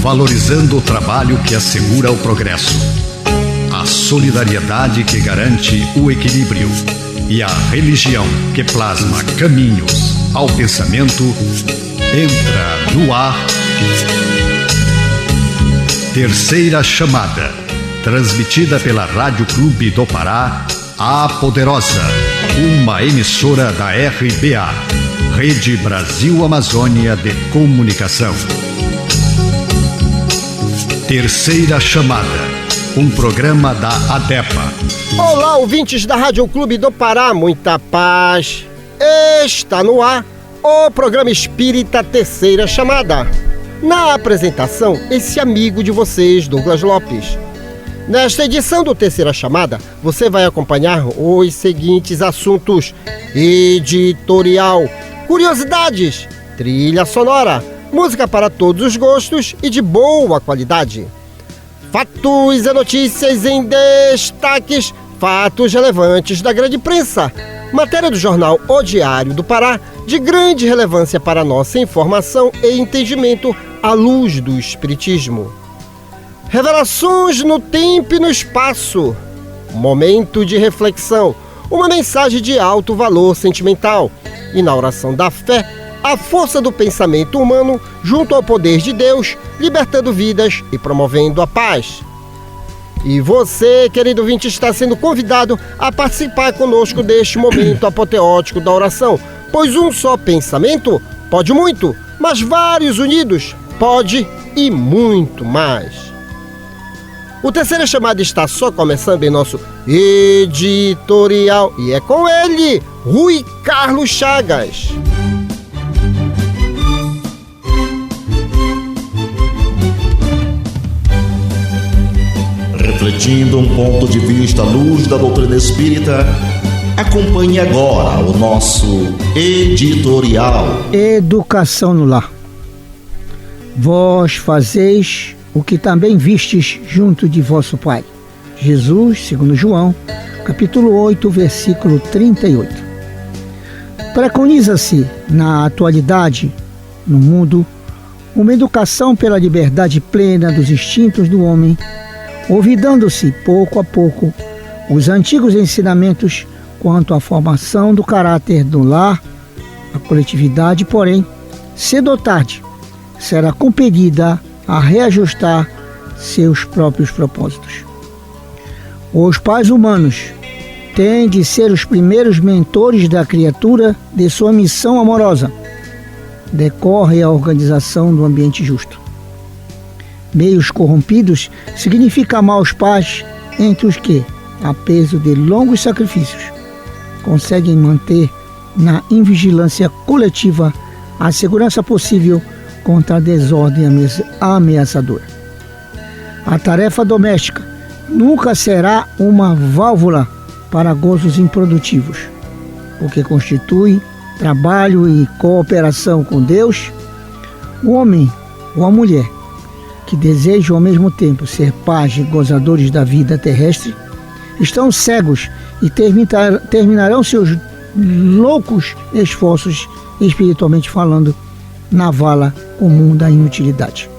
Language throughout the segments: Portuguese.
valorizando o trabalho que assegura o progresso, a solidariedade que garante o equilíbrio e a religião que plasma caminhos ao pensamento. Entra no ar Terceira Chamada, transmitida pela Rádio Clube do Pará, a Poderosa, uma emissora da RBA, Rede Brasil Amazônia de Comunicação. Terceira Chamada, um programa da ADEPA. Olá, ouvintes da Rádio Clube do Pará, muita paz. Está no ar o programa espírita Terceira Chamada. Na apresentação, esse amigo de vocês, Douglas Lopes. Nesta edição do Terceira Chamada, você vai acompanhar os seguintes assuntos: editorial, curiosidades, trilha sonora, música para todos os gostos e de boa qualidade. Fatos e notícias em destaques, fatos relevantes da grande imprensa. Matéria do jornal O Diário do Pará, de grande relevância para nossa informação e entendimento à luz do Espiritismo. Revelações no tempo e no espaço. Momento de reflexão, uma mensagem de alto valor sentimental. E na oração da fé, a força do pensamento humano junto ao poder de Deus, libertando vidas e promovendo a paz. E você, querido ouvinte, está sendo convidado a participar conosco deste momento apoteótico da oração, pois um só pensamento pode muito, mas vários unidos pode e muito mais. O Terceira Chamada está só começando em nosso editorial e é com ele, Rui Carlos Chagas. Refletindo um ponto de vista à luz da doutrina espírita, acompanhe agora o nosso editorial. Educação no lar. Vós fazeis o que também vistes junto de vosso Pai. Jesus, segundo João, capítulo 8, versículo 38. Preconiza-se, na atualidade, no mundo, uma educação pela liberdade plena dos instintos do homem, olvidando-se, pouco a pouco, os antigos ensinamentos quanto à formação do caráter do lar. A coletividade, porém, cedo ou tarde, será compelida a reajustar seus próprios propósitos. Os pais humanos têm de ser os primeiros mentores da criatura de sua missão amorosa. Decorre a organização do ambiente justo. Meios corrompidos significa maus pais entre os que, a peso de longos sacrifícios, conseguem manter na invigilância coletiva a segurança possível contra a desordem ameaçadora. A tarefa doméstica nunca será uma válvula para gozos improdutivos, porque constitui trabalho e cooperação com Deus. O homem ou a mulher que desejam ao mesmo tempo ser pais e gozadores da vida terrestre, estão cegos e terminarão seus loucos esforços, espiritualmente falando, na vala comum da inutilidade.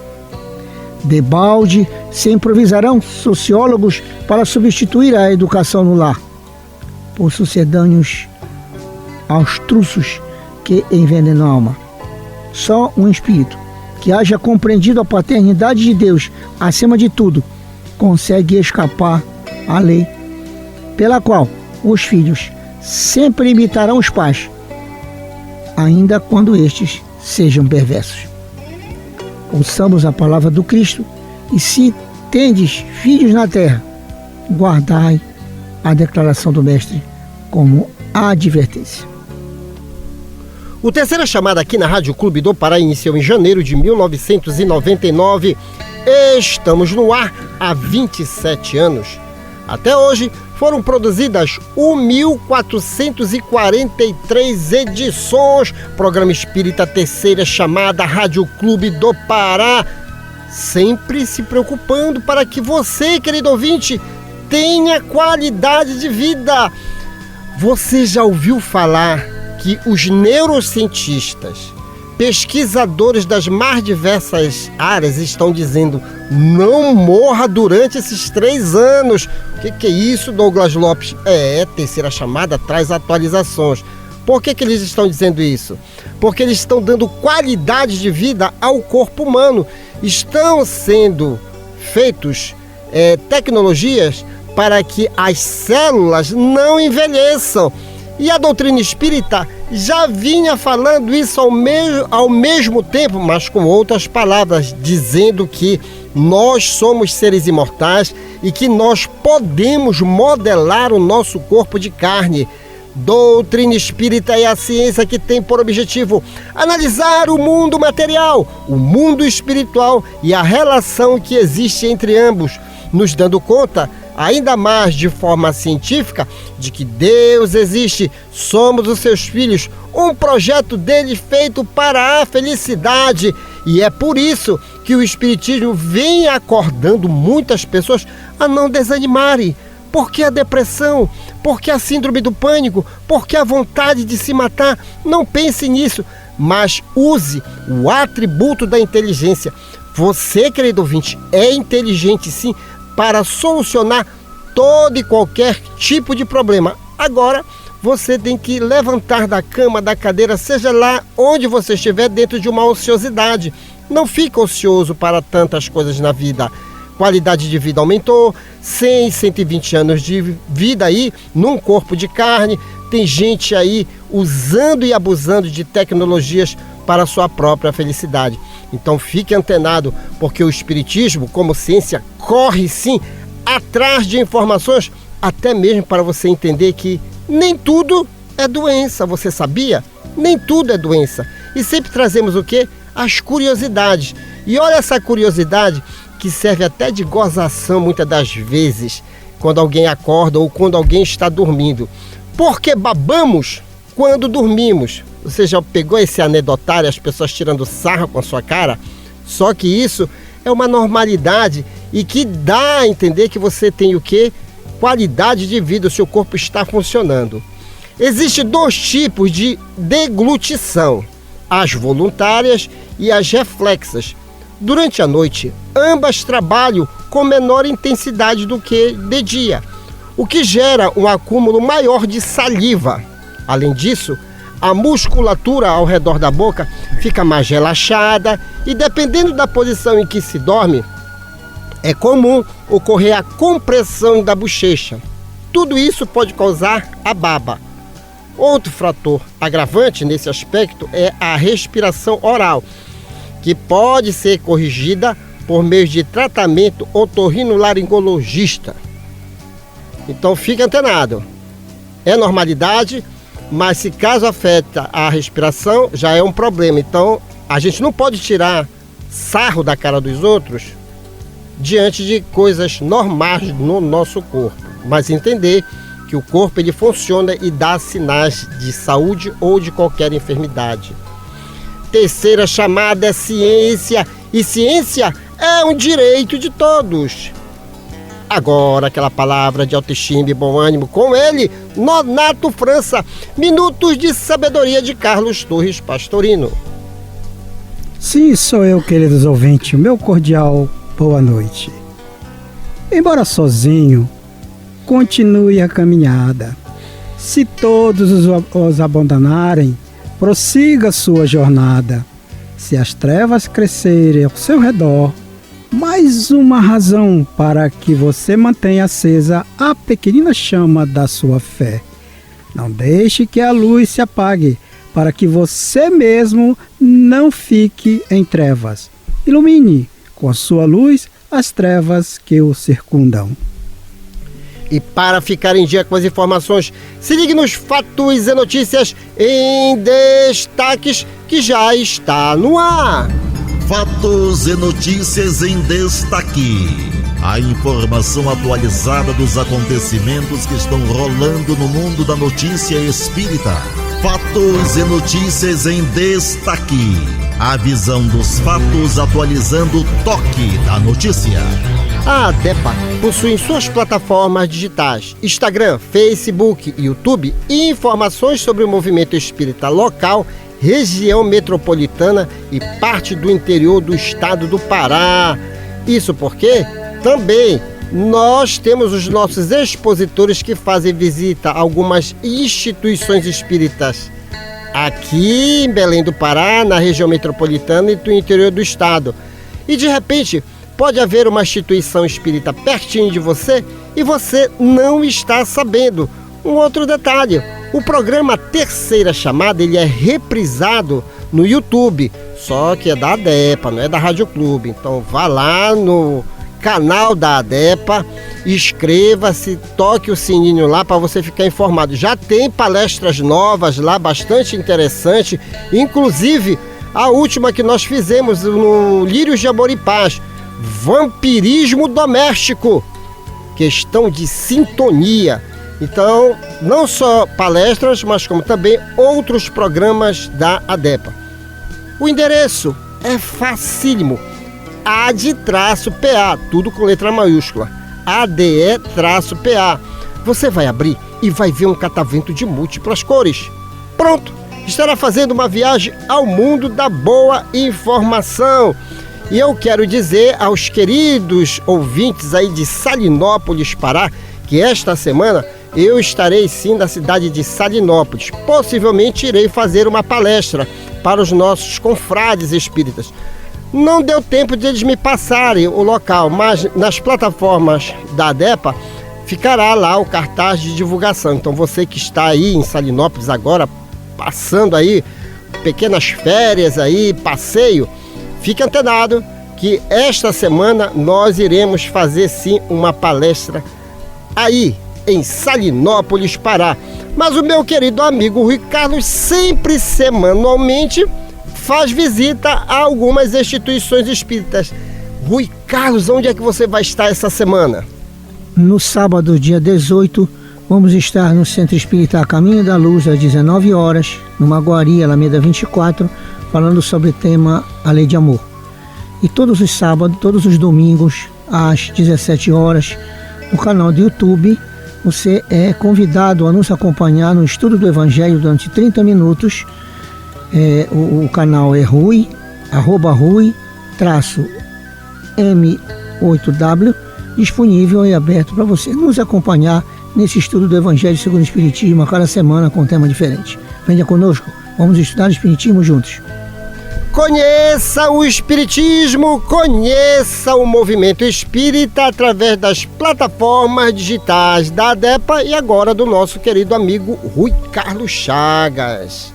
Debalde se improvisarão sociólogos para substituir a educação no lar por sucedâneos austruços que envenenam a alma. Só um espírito que haja compreendido a paternidade de Deus acima de tudo, consegue escapar à lei, pela qual os filhos sempre imitarão os pais, ainda quando estes sejam perversos. Ouçamos a palavra do Cristo, e se tendes filhos na terra, guardai a declaração do Mestre como advertência. O Terceira Chamada aqui na Rádio Clube do Pará iniciou em janeiro de 1999. Estamos no ar há 27 anos. Até hoje foram produzidas 1.443 edições. Programa Espírita Terceira Chamada, Rádio Clube do Pará. Sempre se preocupando para que você, querido ouvinte, tenha qualidade de vida. Você já ouviu falar que os neurocientistas pesquisadores das mais diversas áreas estão dizendo: não morra durante esses 3 anos. O que é isso, Douglas Lopes? Terceira chamada traz atualizações. Por que eles estão dizendo isso? Porque eles estão dando qualidade de vida ao corpo humano. Estão sendo feitos tecnologias para que as células não envelheçam. E a doutrina espírita já vinha falando isso ao mesmo tempo, mas com outras palavras, dizendo que nós somos seres imortais e que nós podemos modelar o nosso corpo de carne. Doutrina espírita é a ciência que tem por objetivo analisar o mundo material, o mundo espiritual e a relação que existe entre ambos, nos dando conta, ainda mais de forma científica, de que Deus existe, somos os seus filhos, um projeto dele feito para a felicidade. E é por isso que o Espiritismo vem acordando muitas pessoas a não desanimarem. Por que a depressão? Por que a síndrome do pânico? Por que a vontade de se matar? Não pense nisso, mas use o atributo da inteligência. Você, querido ouvinte, é inteligente sim para solucionar todo e qualquer tipo de problema. Agora, você tem que levantar da cama, da cadeira, seja lá onde você estiver, dentro de uma ociosidade. Não fique ocioso para tantas coisas na vida. Qualidade de vida aumentou, 100, 120 anos de vida aí, num corpo de carne. Tem gente aí usando e abusando de tecnologias para a sua própria felicidade. Então fique antenado, porque o Espiritismo, como ciência, corre sim atrás de informações, até mesmo para você entender que nem tudo é doença, você sabia? Nem tudo é doença. E sempre trazemos o quê? As curiosidades. E olha essa curiosidade que serve até de gozação muitas das vezes, quando alguém acorda ou quando alguém está dormindo. Porque babamos quando dormimos. Você já pegou esse anedotário, as pessoas tirando sarro com a sua cara? Só que isso é uma normalidade e que dá a entender que você tem o quê? Qualidade de vida, o seu corpo está funcionando. Existem 2 tipos de deglutição: as voluntárias e as reflexas. Durante a noite, ambas trabalham com menor intensidade do que de dia, o que gera um acúmulo maior de saliva. Além disso, a musculatura ao redor da boca fica mais relaxada e, dependendo da posição em que se dorme, é comum ocorrer a compressão da bochecha. Tudo isso pode causar a baba. Outro fator agravante nesse aspecto é a respiração oral, que pode ser corrigida por meio de tratamento otorrinolaringologista. Então fique antenado. É normalidade, mas se caso afeta a respiração, já é um problema. Então a gente não pode tirar sarro da cara dos outros diante de coisas normais no nosso corpo, mas entender que o corpo ele funciona e dá sinais de saúde ou de qualquer enfermidade. Terceira chamada é ciência, e ciência é um direito de todos. Agora aquela palavra de autoestima e bom ânimo com ele, Nonato França, Minutos de Sabedoria de Carlos Torres Pastorino. Sim, sou eu, queridos ouvintes, meu cordial boa noite. Embora sozinho, continue a caminhada. Se todos os abandonarem, prossiga sua jornada. Se as trevas crescerem ao seu redor, mais uma razão para que você mantenha acesa a pequenina chama da sua fé. Não deixe que a luz se apague, para que você mesmo não fique em trevas. Ilumine com a sua luz as trevas que o circundam. E para ficar em dia com as informações, se ligue nos Fatos e Notícias em Destaques, que já está no ar. Fatos e Notícias em Destaque. A informação atualizada dos acontecimentos que estão rolando no mundo da notícia espírita. Fatos e Notícias em Destaque. A visão dos fatos atualizando o toque da notícia. A ADEPA possui em suas plataformas digitais Instagram, Facebook e YouTube informações sobre o movimento espírita local região metropolitana e parte do interior do estado do Pará. Isso porque também nós temos os nossos expositores que fazem visita a algumas instituições espíritas aqui em Belém do Pará, na região metropolitana e do interior do estado. E de repente pode haver uma instituição espírita pertinho de você e você não está sabendo. Um outro detalhe, o programa Terceira Chamada, ele é reprisado no YouTube, só que é da ADEPA, não é da Rádio Clube. Então vá lá no canal da ADEPA, inscreva-se, toque o sininho lá para você ficar informado. Já tem palestras novas lá, bastante interessante, inclusive a última que nós fizemos no Lírios de Amor e Paz, Vampirismo Doméstico, questão de sintonia. Então, não só palestras, mas como também outros programas da ADEPA. O endereço é facílimo, ADE-PA, tudo com letra maiúscula, ADE-PA. Você vai abrir e vai ver um catavento de múltiplas cores. Pronto, estará fazendo uma viagem ao mundo da boa informação. E eu quero dizer aos queridos ouvintes aí de Salinópolis, Pará, que esta semana eu estarei sim na cidade de Salinópolis. Possivelmente irei fazer uma palestra para os nossos confrades espíritas. Não deu tempo de eles me passarem o local, mas nas plataformas da ADEPA ficará lá o cartaz de divulgação. Então você que está aí em Salinópolis agora, passando aí pequenas férias aí, passeio, fique antenado que esta semana nós iremos fazer sim uma palestra aí em Salinópolis, Pará. Mas o meu querido amigo Rui Carlos sempre semanalmente faz visita a algumas instituições espíritas. Rui Carlos, onde é que você vai estar essa semana? No sábado, dia 18, vamos estar no Centro Espírita Caminho da Luz, às 19 horas, no Maguari, Alameda 24, falando sobre o tema A Lei de Amor. E todos os sábados, todos os domingos, às 17 horas, no canal do YouTube, você é convidado a nos acompanhar no estudo do Evangelho durante 30 minutos. O canal é Rui, @Rui-M8W, disponível e aberto para você nos acompanhar nesse estudo do Evangelho segundo o Espiritismo, a cada semana com um tema diferente. Venha conosco, vamos estudar o Espiritismo juntos. Conheça o Espiritismo, conheça o movimento espírita através das plataformas digitais da ADEPA e agora do nosso querido amigo Rui Carlos Chagas.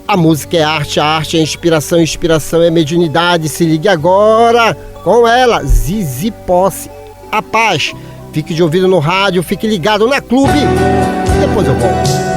A música é arte, a arte é inspiração, inspiração é mediunidade. Se ligue agora com ela, Zizi Posse, a paz. Fique de ouvido no rádio, fique ligado na Clube. Depois eu volto.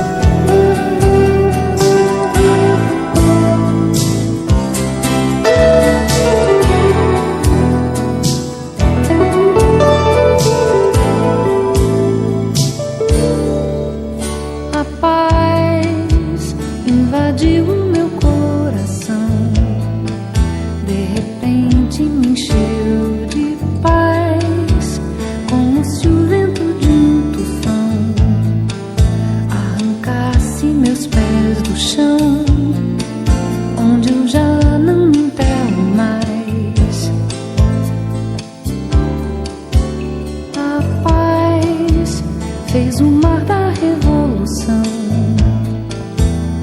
Fez o mar da revolução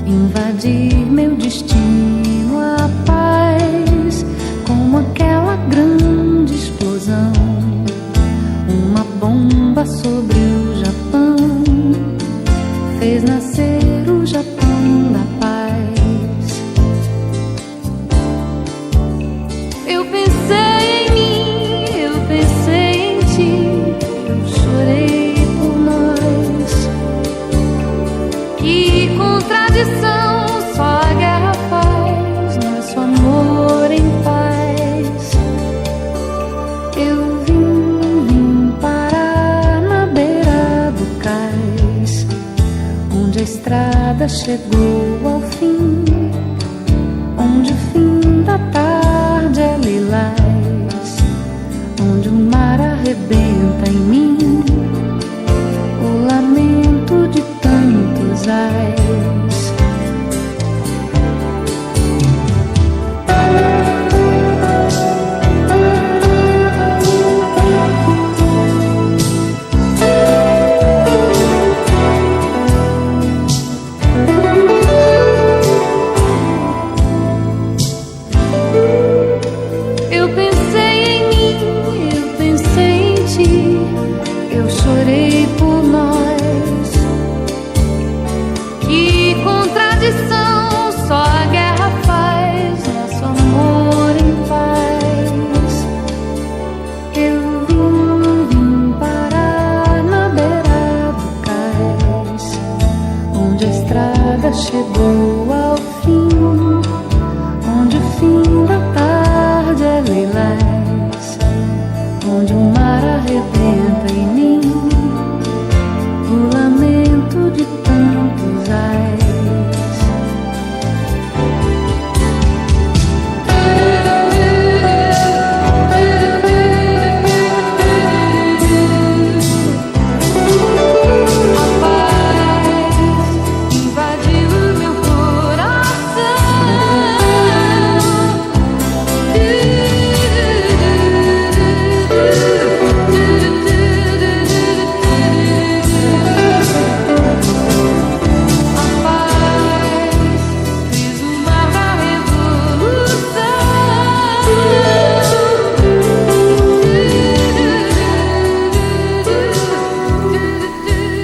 invadir meu destino, a paz, como aquela grande explosão, uma bomba sobre o Japão, fez nascer o Japão da paz. Eu pensei em mim, eu pensei em ti, eu chorei. Que contradição, só a guerra faz, nosso amor em paz. Eu vim parar na beira do cais, onde a estrada chegou ao fim, onde o fim da tarde é lilás, onde o mar arrebenta em mim, o lamento de tantos ais. perdição, só a guerra faz nosso amor em paz. Eu vim parar na beira do cais, onde a estrada chegou ao fim, onde o fim da tarde é lilás, onde o mar arrebenta em mim o lamento de tantos ais. A paz invadiu o meu coração.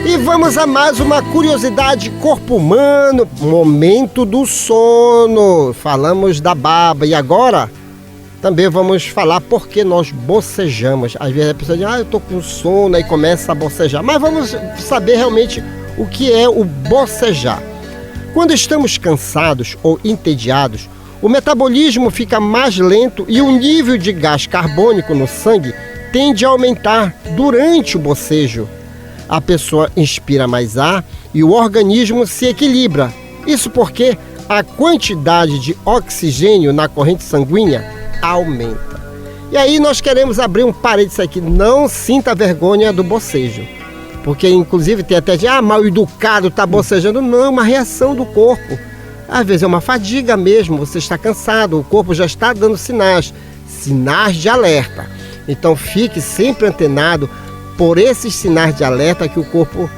E vamos a mais uma curiosidade corpo humano, momento do sono. Falamos da baba e agora também vamos falar por que nós bocejamos. Às vezes a pessoa diz, eu tô com sono, aí começa a bocejar. Mas vamos saber realmente o que é o bocejar. Quando estamos cansados ou entediados, o metabolismo fica mais lento e o nível de gás carbônico no sangue tende a aumentar durante o bocejo. A pessoa inspira mais ar e o organismo se equilibra. Isso porque a quantidade de oxigênio na corrente sanguínea aumenta. E aí nós queremos abrir um parênteses aqui. Não sinta vergonha do bocejo. Porque inclusive tem até de, mal educado, tá bocejando. Não, é uma reação do corpo. Às vezes é uma fadiga mesmo, você está cansado, o corpo já está dando sinais de alerta. Então fique sempre antenado por esses sinais de alerta que o corpo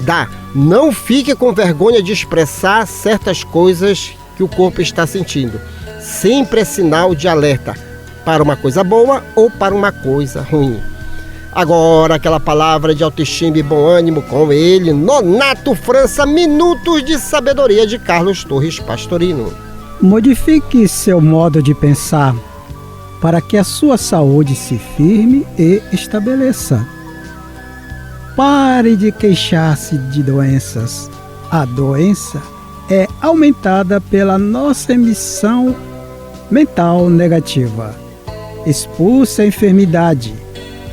dá. Não fique com vergonha de expressar certas coisas que o corpo está sentindo. Sempre é sinal de alerta para uma coisa boa ou para uma coisa ruim. Agora aquela palavra de autoestima e bom ânimo com ele, Nonato França, Minutos de Sabedoria de Carlos Torres Pastorino. Modifique seu modo de pensar para que a sua saúde se firme e estabeleça. Pare de queixar-se de doenças. A doença é aumentada pela nossa emissão mental negativa. Expulse a enfermidade,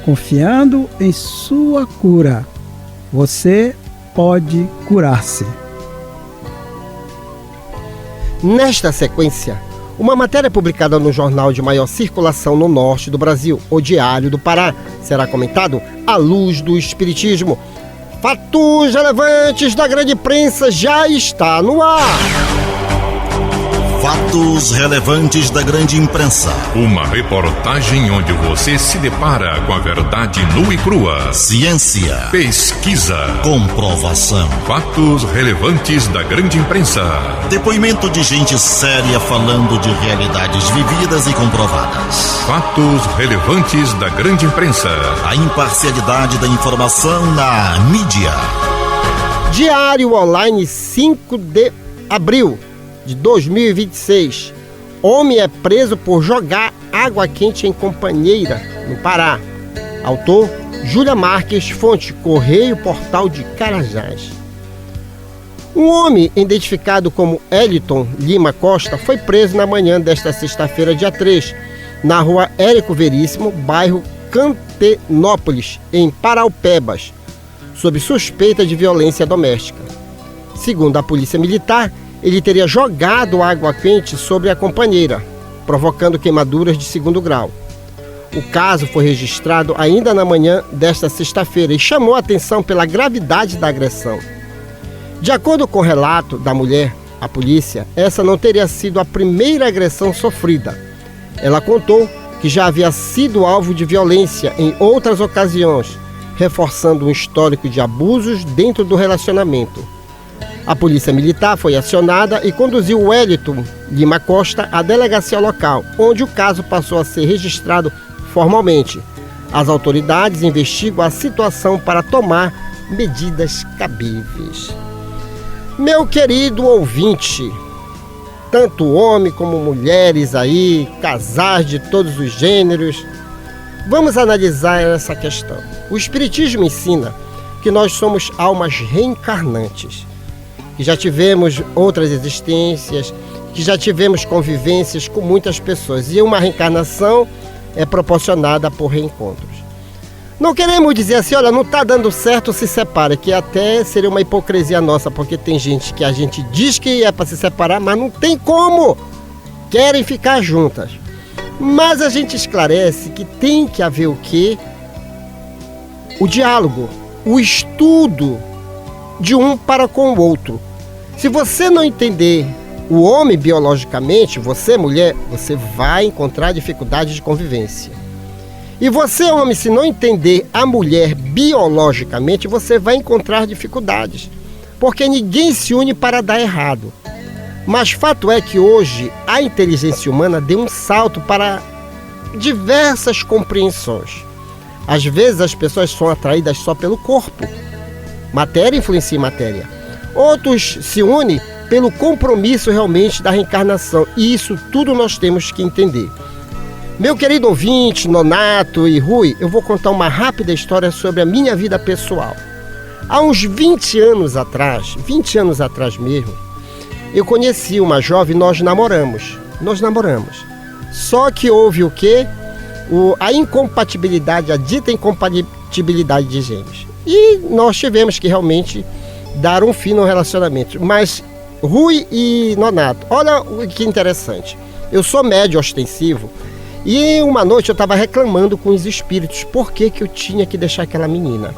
confiando em sua cura. Você pode curar-se. Nesta sequência, uma matéria publicada no jornal de maior circulação no norte do Brasil, o Diário do Pará, será comentado à luz do Espiritismo. Fatos relevantes da grande imprensa já está no ar. Fatos relevantes da grande imprensa. Uma reportagem onde você se depara com a verdade nua e crua. Ciência. Pesquisa. Comprovação. Fatos relevantes da grande imprensa. Depoimento de gente séria falando de realidades vividas e comprovadas. Fatos relevantes da grande imprensa. A imparcialidade da informação na mídia. Diário Online, 5 de abril de 2026. Homem é preso por jogar água quente em companheira, no Pará. Autor, Júlia Marques, fonte Correio Portal de Carajás. Um homem identificado como Eliton Lima Costa foi preso na manhã desta sexta-feira, dia 3, na rua Érico Veríssimo, bairro Cantenópolis, em Paraupebas, sob suspeita de violência doméstica. Segundo a Polícia Militar, ele teria jogado água quente sobre a companheira, provocando queimaduras de 2º grau. O caso foi registrado ainda na manhã desta sexta-feira e chamou a atenção pela gravidade da agressão. De acordo com o relato da mulher, a polícia, essa não teria sido a primeira agressão sofrida. Ela contou que já havia sido alvo de violência em outras ocasiões, reforçando um histórico de abusos dentro do relacionamento. A Polícia Militar foi acionada e conduziu o Eliton Lima Costa à delegacia local, onde o caso passou a ser registrado formalmente. As autoridades investigam a situação para tomar medidas cabíveis. Meu querido ouvinte, tanto homem como mulheres aí, casais de todos os gêneros, vamos analisar essa questão. O Espiritismo ensina que nós somos almas reencarnantes, que já tivemos outras existências, que já tivemos convivências com muitas pessoas, e uma reencarnação é proporcionada por reencontros. Não queremos dizer assim, olha, não está dando certo, se separa, que até seria uma hipocrisia nossa, porque tem gente que a gente diz que é para se separar, mas não tem como, querem ficar juntas. Mas a gente esclarece que tem que haver o quê? O diálogo, o estudo de um para com o outro. Se você não entender o homem biologicamente, você mulher, você vai encontrar dificuldade de convivência. E você, homem, se não entender a mulher biologicamente, você vai encontrar dificuldades. Porque ninguém se une para dar errado. Mas fato é que hoje a inteligência humana deu um salto para diversas compreensões. Às vezes as pessoas são atraídas só pelo corpo. Matéria influencia em matéria. Outros se unem pelo compromisso realmente da reencarnação. E isso tudo nós temos que entender. Meu querido ouvinte, Nonato e Rui, eu vou contar uma rápida história sobre a minha vida pessoal. Há uns 20 anos atrás mesmo, eu conheci uma jovem e nós namoramos. Só que houve o quê? A incompatibilidade, a dita incompatibilidade de gêneros. E nós tivemos que realmente dar um fim no relacionamento. Mas Rui e Nonato, olha o que interessante. Eu sou médio ostensivo. E uma noite eu estava reclamando com os espíritos por que eu tinha que deixar aquela menina.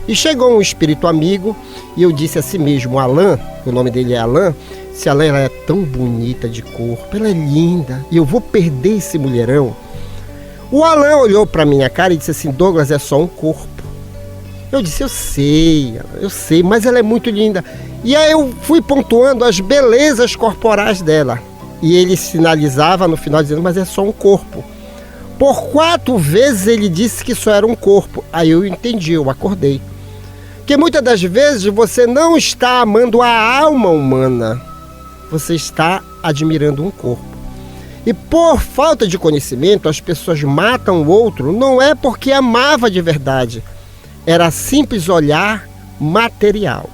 E chegou um espírito amigo e eu disse a si mesmo, Alain, o nome dele é Alain, se Alain ela é tão bonita de corpo, ela é linda, e eu vou perder esse mulherão. O Alain olhou para minha cara e disse assim, Douglas, é só um corpo. Eu disse, eu sei, mas ela é muito linda. E aí eu fui pontuando as belezas corporais dela. E ele sinalizava no final dizendo, mas é só um corpo. Por 4 vezes ele disse que só era um corpo. Aí eu entendi, eu acordei. Que muitas das vezes você não está amando a alma humana. Você está admirando um corpo. E por falta de conhecimento, as pessoas matam o outro, não é porque amava de verdade. Era simples olhar material.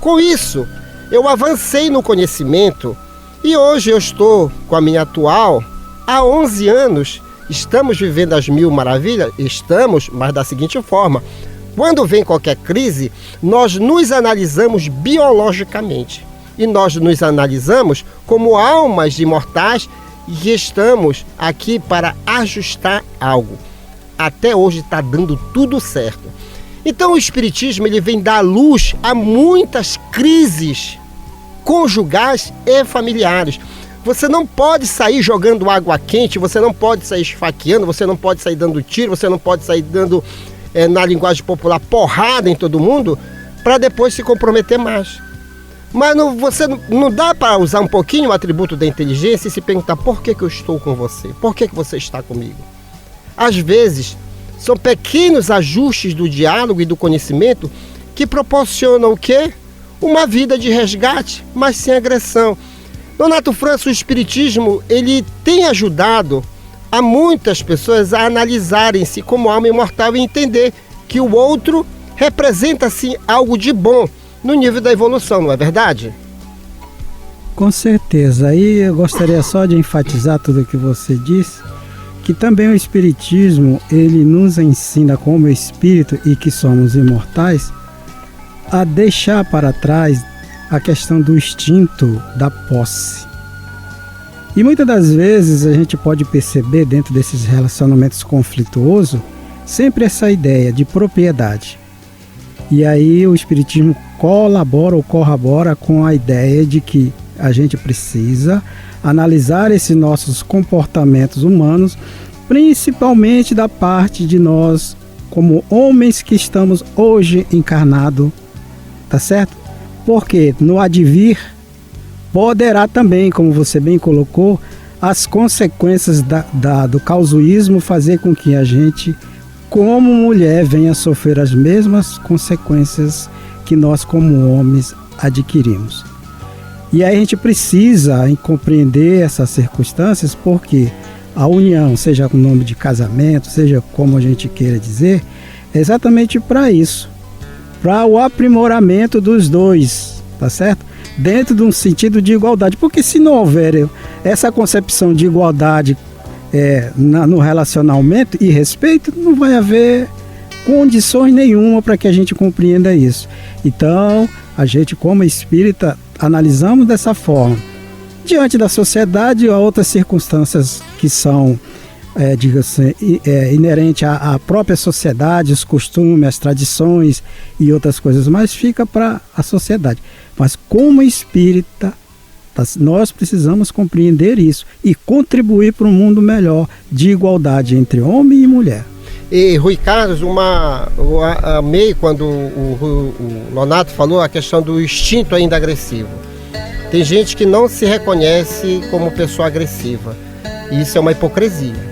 Com isso, eu avancei no conhecimento. E hoje eu estou com a minha atual, há 11 anos, estamos vivendo as 1000 maravilhas? Estamos, mas da seguinte forma, quando vem qualquer crise, nós nos analisamos biologicamente. E nós nos analisamos como almas imortais e estamos aqui para ajustar algo. Até hoje está dando tudo certo. Então o Espiritismo ele vem dar luz a muitas crises conjugais e familiares. Você não pode sair jogando água quente, você não pode sair esfaqueando, você não pode sair dando tiro, você não pode sair dando, na linguagem popular, porrada em todo mundo, para depois se comprometer mais. Mas você não dá para usar um pouquinho o atributo da inteligência e se perguntar por que eu estou com você? Por que você está comigo? Às vezes, são pequenos ajustes do diálogo e do conhecimento que proporcionam o quê? Uma vida de resgate, mas sem agressão. Nonato França, o Espiritismo, ele tem ajudado a muitas pessoas a analisarem-se como alma imortal e entender que o outro representa, sim, algo de bom no nível da evolução, não é verdade? Com certeza. Aí eu gostaria só de enfatizar tudo o que você disse, que também o Espiritismo, ele nos ensina como espírito e que somos imortais, a deixar para trás a questão do instinto da posse. E muitas das vezes a gente pode perceber dentro desses relacionamentos conflituosos sempre essa ideia de propriedade. E aí o Espiritismo colabora ou corrobora com a ideia de que a gente precisa analisar esses nossos comportamentos humanos, principalmente da parte de nós como homens que estamos hoje encarnados. Tá certo? Porque no advir poderá também, como você bem colocou, as consequências do causuísmo fazer com que a gente, como mulher, venha sofrer as mesmas consequências que nós como homens adquirimos. E aí a gente precisa compreender essas circunstâncias, porque a união, seja com o nome de casamento, seja como a gente queira dizer, é exatamente para isso, para o aprimoramento dos dois, tá certo? Dentro de um sentido de igualdade, porque se não houver essa concepção de igualdade no relacionamento e respeito, não vai haver condições nenhuma para que a gente compreenda isso. Então, a gente como espírita analisamos dessa forma. Diante da sociedade ou outras circunstâncias que são, diga-se, inerentes à própria sociedade, os costumes, as tradições e outras coisas mais, fica para a sociedade. Mas como espírita, nós precisamos compreender isso e contribuir para um mundo melhor de igualdade entre homem e mulher. E Rui Carlos, eu amei quando o Nonato falou a questão do instinto ainda agressivo. Tem gente que não se reconhece como pessoa agressiva. E isso é uma hipocrisia.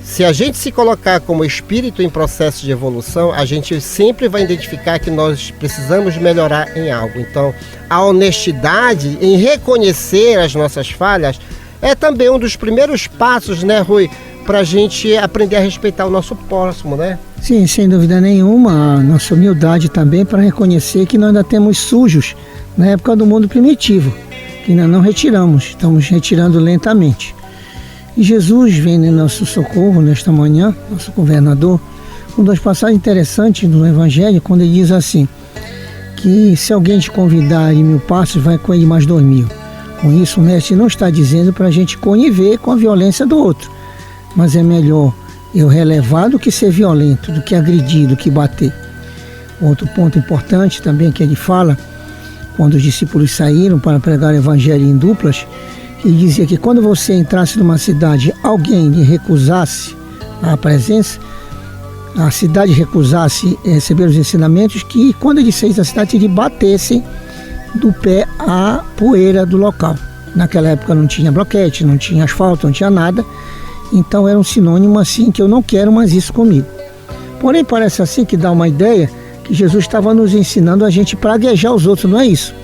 Se a gente se colocar como espírito em processo de evolução, a gente sempre vai identificar que nós precisamos melhorar em algo. Então, a honestidade em reconhecer as nossas falhas é também um dos primeiros passos, né, Rui, para a gente aprender a respeitar o nosso próximo, né? Sim, sem dúvida nenhuma, a nossa humildade também para reconhecer que nós ainda temos sujos na época do mundo primitivo, que ainda não retiramos, estamos retirando lentamente. E Jesus vem em nosso socorro nesta manhã, nosso governador, com duas passagens interessantes no Evangelho, quando ele diz assim, que se alguém te convidar em 1000 passos, vai com ele mais 2000. Com isso, o mestre não está dizendo para a gente conviver com a violência do outro, mas é melhor eu relevar do que ser violento, do que agredir, do que bater. Outro ponto importante também que ele fala, quando os discípulos saíram para pregar o evangelho em duplas, ele dizia que quando você entrasse numa cidade, alguém lhe recusasse a presença, a cidade recusasse receber os ensinamentos, que quando ele saísse da cidade, ele batesse do pé a poeira do local. Naquela época não tinha bloquete, não tinha asfalto, não tinha nada. Então era um sinônimo assim que eu não quero mais isso comigo. Porém parece assim que dá uma ideia que Jesus estava nos ensinando a gente praguejar os outros, não é isso?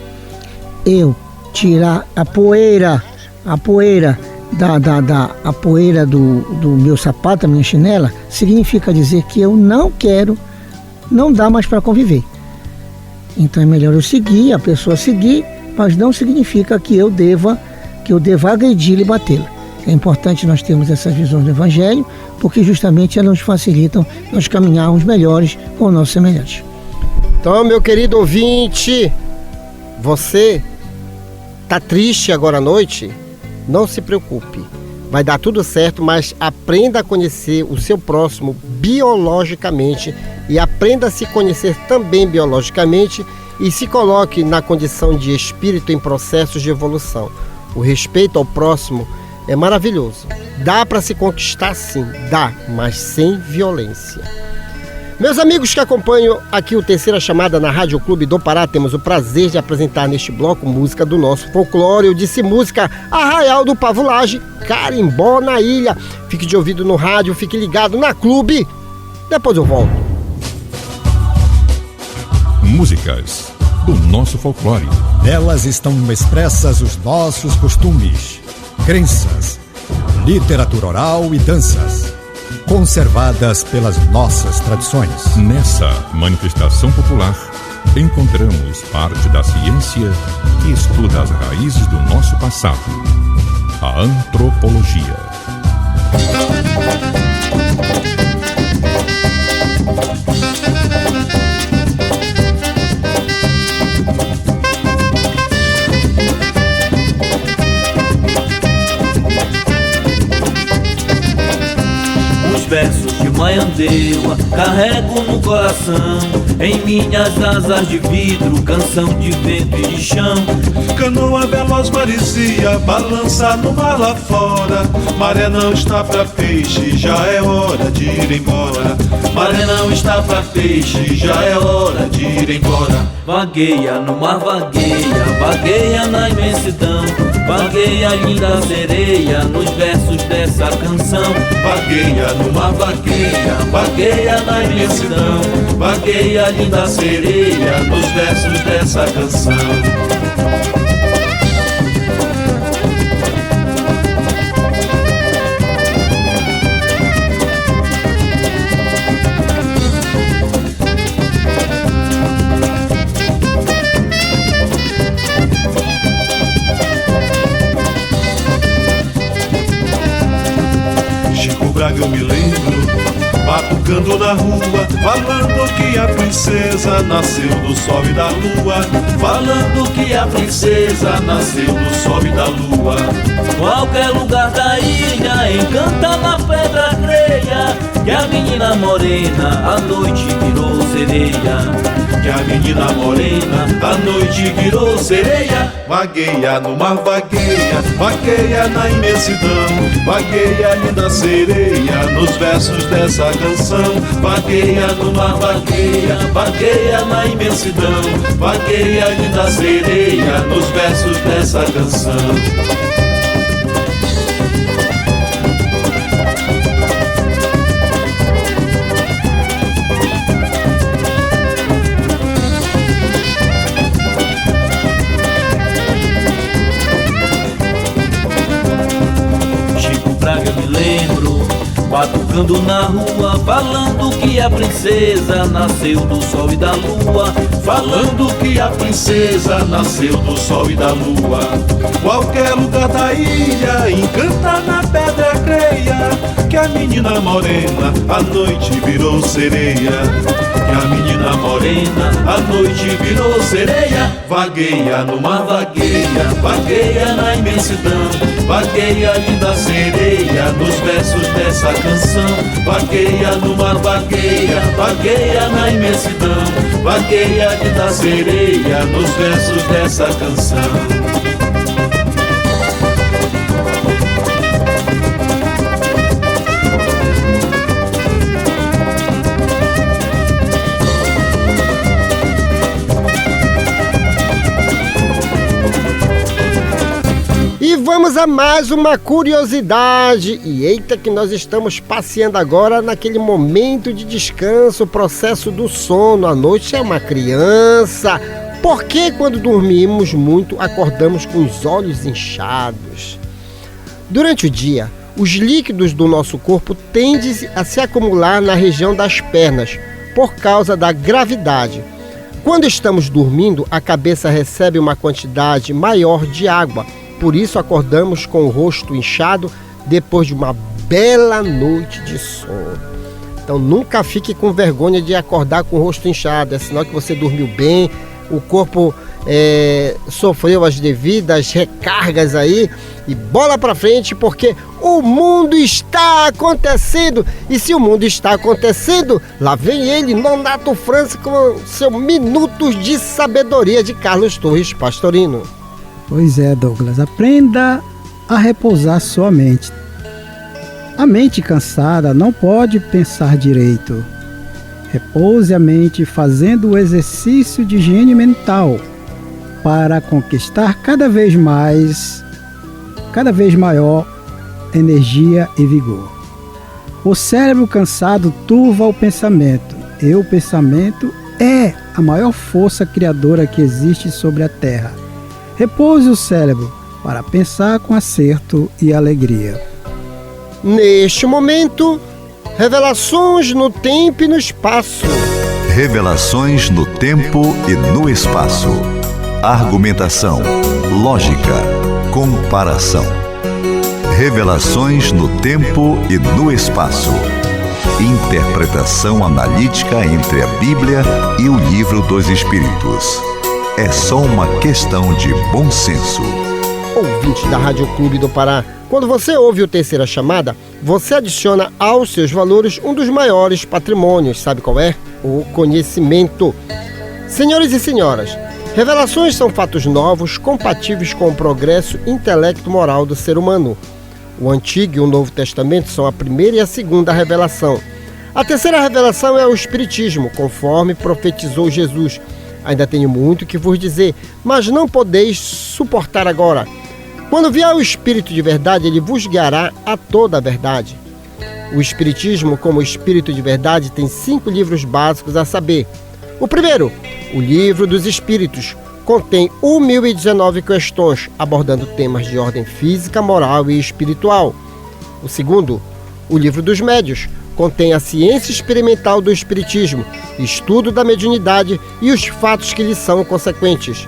Eu tirar a poeira a poeira do meu sapato, da minha chinela, significa dizer que eu não quero, não dá mais para conviver. Então é melhor eu seguir, a pessoa seguir, mas não significa que eu deva agredir e batê-la. É importante nós termos essas visões do Evangelho, porque justamente elas nos facilitam nós caminharmos melhores com o nosso semelhante. Então, meu querido ouvinte, você está triste agora à noite? Não se preocupe, vai dar tudo certo, mas aprenda a conhecer o seu próximo biologicamente e aprenda a se conhecer também biologicamente e se coloque na condição de espírito em processos de evolução. O respeito ao próximo é maravilhoso. Dá para se conquistar sim, dá, mas sem violência. Meus amigos que acompanham aqui o Terceira Chamada na Rádio Clube do Pará, temos o prazer de apresentar neste bloco música do nosso folclore. Eu disse música Arraial do Pavulagem, Carimbó na Ilha. Fique de ouvido no rádio, fique ligado na Clube. Depois eu volto. Músicas do nosso folclore. Nelas estão expressas os nossos costumes, crenças, literatura oral e danças, conservadas pelas nossas tradições. Nessa manifestação popular, encontramos parte da ciência que estuda as raízes do nosso passado, a antropologia. Versos de Maiandeua carrego no coração, em minhas asas de vidro, canção de vento e de chão. Canoa veloz maresia, balança no mar lá fora. Maré não está pra peixe, já é hora de ir embora. Maré não está pra peixe, já é hora de ir embora. Vagueia no mar, vagueia, vagueia na imensidão. Vagueia Vagueia, linda sereia, nos versos dessa canção. Vagueia no mar, vagueia na imensidão. Vagueia, linda sereia, nos versos dessa canção. Braga eu me lembro, batucando na rua, falando que a princesa nasceu do sol e da lua. Falando que a princesa nasceu do sol e da lua. Qualquer lugar da ilha encanta na pedra creia, que a menina morena à noite virou sereia. Que a menina morena à noite virou sereia. Vagueia no mar, vagueia na imensidão. Vagueia, linda sereia, nos versos dessa canção. Vagueia no mar, vagueia na imensidão. Vagueia, linda sereia, nos versos dessa canção. Batucando na rua, falando que a princesa nasceu do sol e da lua. Falando que a princesa nasceu do sol e da lua. Qualquer lugar da ilha encanta na pedra creia, que a menina morena à noite virou sereia. Que a menina morena à noite virou sereia. Vagueia no mar, vagueia na imensidão. Vagueia, linda sereia, nos versos dessa canção. Vagueia no mar, vagueia na imensidão. Vagueia, linda sereia, nos versos dessa canção. Vamos a mais uma curiosidade. E eita que nós estamos passeando agora naquele momento de descanso, o processo do sono. A noite é uma criança. Por que quando dormimos muito acordamos com os olhos inchados? Durante o dia, os líquidos do nosso corpo tendem a se acumular na região das pernas por causa da gravidade. Quando estamos dormindo, a cabeça recebe uma quantidade maior de água. Por isso acordamos com o rosto inchado depois de uma bela noite de sono. Então nunca fique com vergonha de acordar com o rosto inchado. É sinal que você dormiu bem, o corpo sofreu as devidas recargas aí. E bola pra frente, porque o mundo está acontecendo. E se o mundo está acontecendo, lá vem ele, Nonato França, com seu Minutos de Sabedoria de Carlos Torres Pastorino. Pois é, Douglas, aprenda a repousar sua mente. A mente cansada não pode pensar direito. Repouse a mente fazendo o exercício de higiene mental para conquistar cada vez maior energia e vigor. O cérebro cansado turva o pensamento, e o pensamento é a maior força criadora que existe sobre a Terra. Repouse o cérebro para pensar com acerto e alegria. Neste momento, revelações no tempo e no espaço. Revelações no tempo e no espaço. Argumentação, lógica, comparação. Revelações no tempo e no espaço. Interpretação analítica entre a Bíblia e o Livro dos Espíritos. É só uma questão de bom senso. Ouvinte da Rádio Clube do Pará, quando você ouve o Terceira Chamada, você adiciona aos seus valores um dos maiores patrimônios. Sabe qual é? O conhecimento. Senhores e senhoras, revelações são fatos novos, compatíveis com o progresso intelecto-moral do ser humano. O Antigo e o Novo Testamento são a primeira e a segunda revelação. A terceira revelação é o Espiritismo, conforme profetizou Jesus. Ainda tenho muito que vos dizer, mas não podeis suportar agora. Quando vier o Espírito de verdade, ele vos guiará a toda a verdade. O Espiritismo, como Espírito de verdade, tem 5 livros básicos a saber. O primeiro, o Livro dos Espíritos, contém 1019 questões, abordando temas de ordem física, moral e espiritual. O segundo, o Livro dos Médios, contém a ciência experimental do Espiritismo, estudo da mediunidade e os fatos que lhe são consequentes.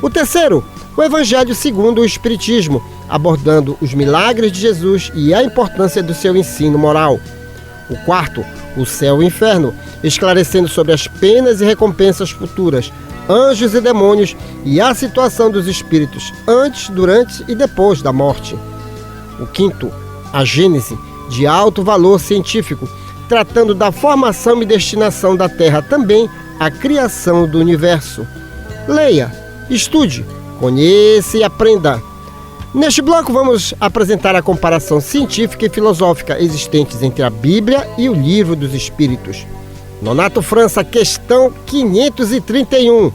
O terceiro, o Evangelho segundo o Espiritismo, abordando os milagres de Jesus e a importância do seu ensino moral. O quarto, o Céu e o Inferno, esclarecendo sobre as penas e recompensas futuras, anjos e demônios e a situação dos espíritos antes, durante e depois da morte. O quinto, a Gênese, de alto valor científico, tratando da formação e destinação da Terra, também a criação do universo. Leia, estude, conheça e aprenda. Neste bloco vamos apresentar a comparação científica e filosófica existentes entre a Bíblia e o Livro dos Espíritos. Nonato França, questão 531.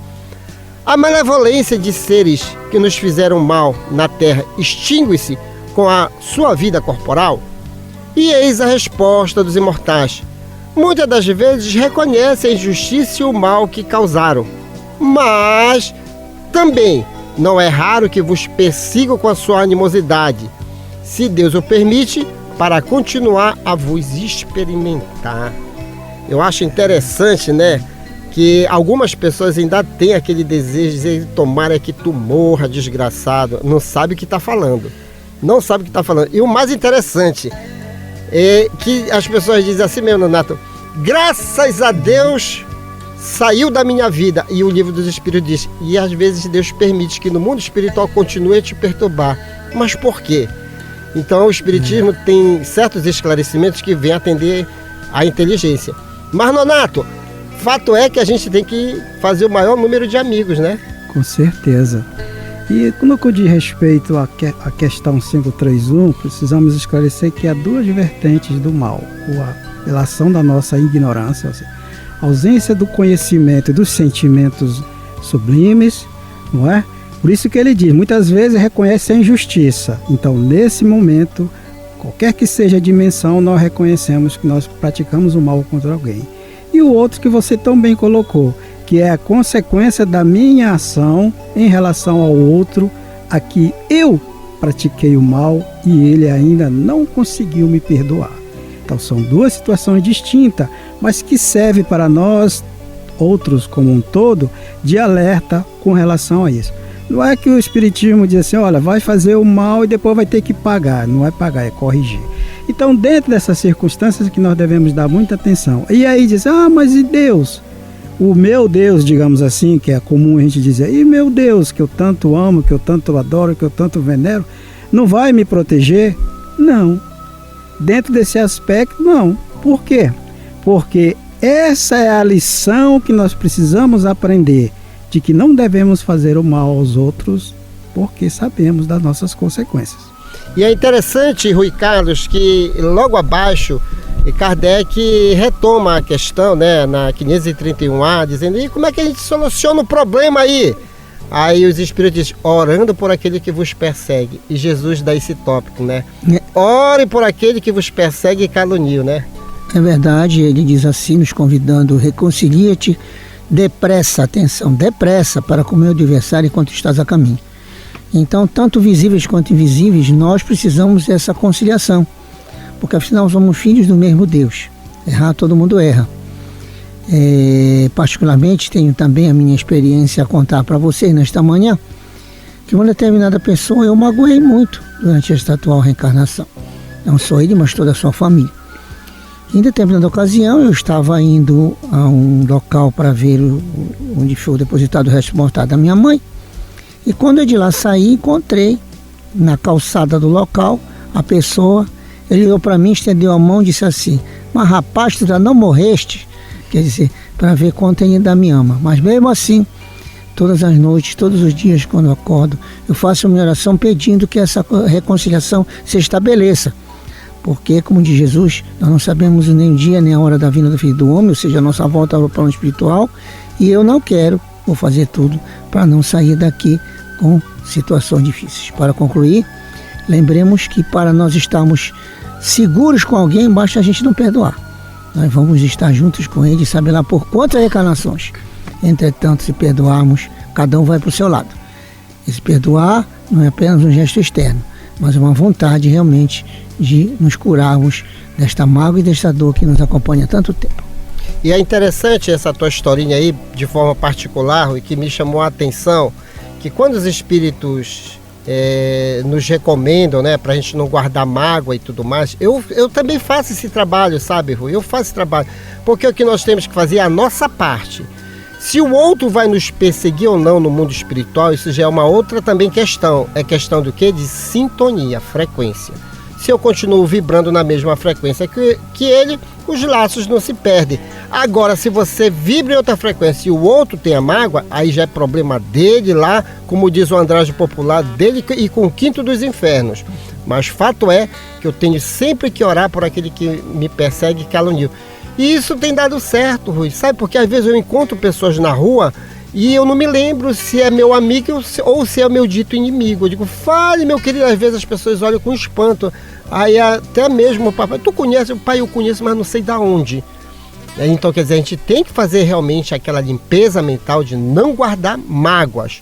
A malevolência de seres que nos fizeram mal na Terra extingue-se com a sua vida corporal? E eis a resposta dos imortais. Muitas das vezes reconhecem a injustiça e o mal que causaram, mas também não é raro que vos persigam com a sua animosidade, se Deus o permite, para continuar a vos experimentar. Eu acho interessante, né, que algumas pessoas ainda têm aquele desejo de dizer, tomara que tu morra, desgraçado. Não sabe o que está falando. Não sabe o que está falando. E o mais interessante é que as pessoas dizem assim mesmo, Nonato, graças a Deus saiu da minha vida. E o Livro dos Espíritos diz, e às vezes Deus permite que no mundo espiritual continue a te perturbar. Mas por quê? Então o Espiritismo tem certos esclarecimentos que vêm atender à inteligência. Mas, Nonato, fato é que a gente tem que fazer o maior número de amigos, né? Com certeza. E no que diz respeito à questão 531, precisamos esclarecer que há duas vertentes do mal. A relação da nossa ignorância, a ausência do conhecimento e dos sentimentos sublimes, não é? Por isso que ele diz, muitas vezes reconhece a injustiça. Então, nesse momento, qualquer que seja a dimensão, nós reconhecemos que nós praticamos o mal contra alguém. E o outro que você tão bem colocou, que é a consequência da minha ação em relação ao outro, a que eu pratiquei o mal e ele ainda não conseguiu me perdoar. Então são duas situações distintas, mas que servem para nós, outros como um todo, de alerta com relação a isso. Não é que o Espiritismo diz assim, olha, vai fazer o mal e depois vai ter que pagar. Não é pagar, é corrigir. Então, dentro dessas circunstâncias que nós devemos dar muita atenção. E aí diz, mas e Deus? O meu Deus, digamos assim, que é comum a gente dizer, e meu Deus, que eu tanto amo, que eu tanto adoro, que eu tanto venero, não vai me proteger? Não. Dentro desse aspecto, não. Por quê? Porque essa é a lição que nós precisamos aprender, de que não devemos fazer o mal aos outros, porque sabemos das nossas consequências. E é interessante, Rui Carlos, que logo abaixo, Kardec retoma a questão, né, na 531A, dizendo, e como é que a gente soluciona o problema aí? Aí os Espíritos dizem, orando por aquele que vos persegue. E Jesus dá esse tópico, né? Ore por aquele que vos persegue e calunia, né? É verdade, ele diz assim, nos convidando, reconcilia-te depressa, atenção, depressa para com o meu adversário enquanto estás a caminho. Então, tanto visíveis quanto invisíveis, nós precisamos dessa conciliação, porque afinal somos filhos do mesmo Deus. Errar, todo mundo erra. Particularmente, tenho também a minha experiência a contar para vocês nesta manhã, que uma determinada pessoa eu magoei muito durante esta atual reencarnação. Não só ele, mas toda a sua família. Em determinada ocasião, eu estava indo a um local para ver onde foi depositado o resto mortal da minha mãe. E quando eu de lá saí, encontrei na calçada do local a pessoa. Ele olhou para mim, estendeu a mão e disse assim, mas rapaz, tu já não morreste? Quer dizer, para ver quanto ele ainda me ama. Mas mesmo assim, todas as noites, todos os dias quando eu acordo, eu faço uma oração pedindo que essa reconciliação se estabeleça. Porque, como diz Jesus, nós não sabemos nem o dia nem a hora da vinda do Filho do Homem, ou seja, a nossa volta ao plano espiritual, e eu não quero, vou fazer tudo para não sair daqui com situações difíceis. Para concluir, lembremos que para nós estarmos seguros com alguém, basta a gente não perdoar. Nós vamos estar juntos com ele, sabe lá por quantas reencarnações. Entretanto, se perdoarmos, cada um vai para o seu lado. Esse perdoar não é apenas um gesto externo, mas uma vontade realmente de nos curarmos desta mágoa e desta dor que nos acompanha há tanto tempo. E é interessante essa tua historinha aí, de forma particular, e que me chamou a atenção, que quando os espíritos nos recomendam, né, para a gente não guardar mágoa e tudo mais, eu também faço esse trabalho, sabe, Rui? Eu faço esse trabalho, porque o que nós temos que fazer é a nossa parte. Se o outro vai nos perseguir ou não no mundo espiritual, isso já é uma outra também questão. É questão do quê? De sintonia, frequência. Se eu continuo vibrando na mesma frequência que ele, os laços não se perdem. Agora, se você vibra em outra frequência e o outro tem a mágoa, aí já é problema dele lá, como diz o Andrade popular, dele e com o quinto dos infernos. Mas fato é que eu tenho sempre que orar por aquele que me persegue e caluniou. E isso tem dado certo, Rui, sabe? Porque às vezes eu encontro pessoas na rua e eu não me lembro se é meu amigo ou se é o meu dito inimigo. Eu digo, fale, meu querido. Às vezes as pessoas olham com espanto. Aí até mesmo o papai, tu conhece? O pai eu conheço, mas não sei de onde. Então, quer dizer, a gente tem que fazer realmente aquela limpeza mental de não guardar mágoas.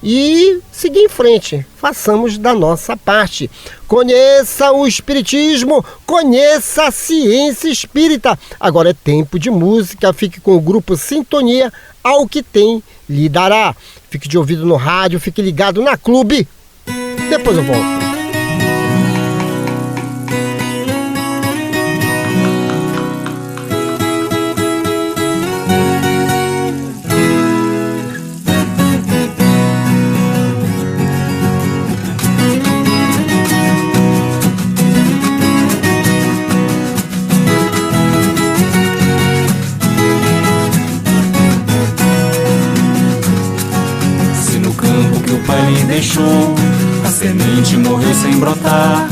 E seguir em frente, façamos da nossa parte. Conheça o Espiritismo, conheça a ciência espírita. Agora é tempo de música, fique com o grupo Sintonia, ao que tem lhe dará. Fique de ouvido no rádio, fique ligado na Clube. Depois eu volto. Deixou, a semente morreu sem brotar.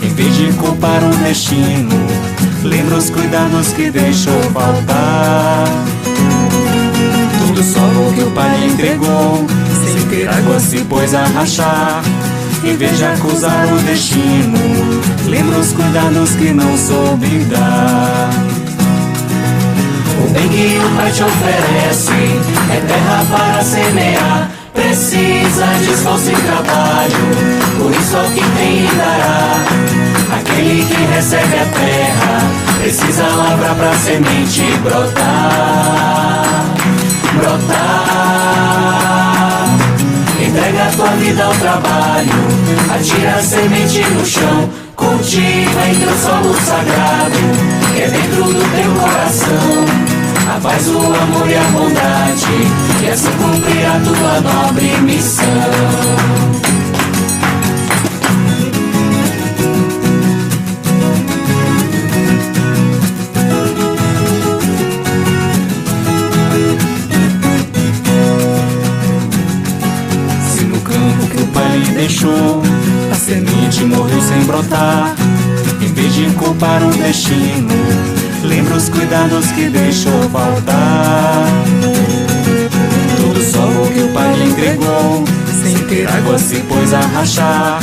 Em vez de culpar o destino, lembra os cuidados que deixou faltar. Todo solo que o pai entregou, sem ter água se pôs a rachar. Em vez de acusar o destino, lembra os cuidados que não soube dar. O bem que o pai te oferece é terra para semear. Precisa de esforço e trabalho, por isso ao que tem lhe dará. Aquele que recebe a terra precisa lavrar pra semente brotar. Brotar. Entrega a tua vida ao trabalho, atira a semente no chão. Cultiva em teu solo sagrado, que é dentro do teu coração. A paz, o amor e a bondade, e assim cumprir a tua nobre missão. Se no campo que o pai lhe deixou, a semente morreu sem brotar, em vez de culpar o destino, lembra os cuidados que deixou faltar. Todo solo que o pai lhe entregou, sem ter água se pôs a rachar.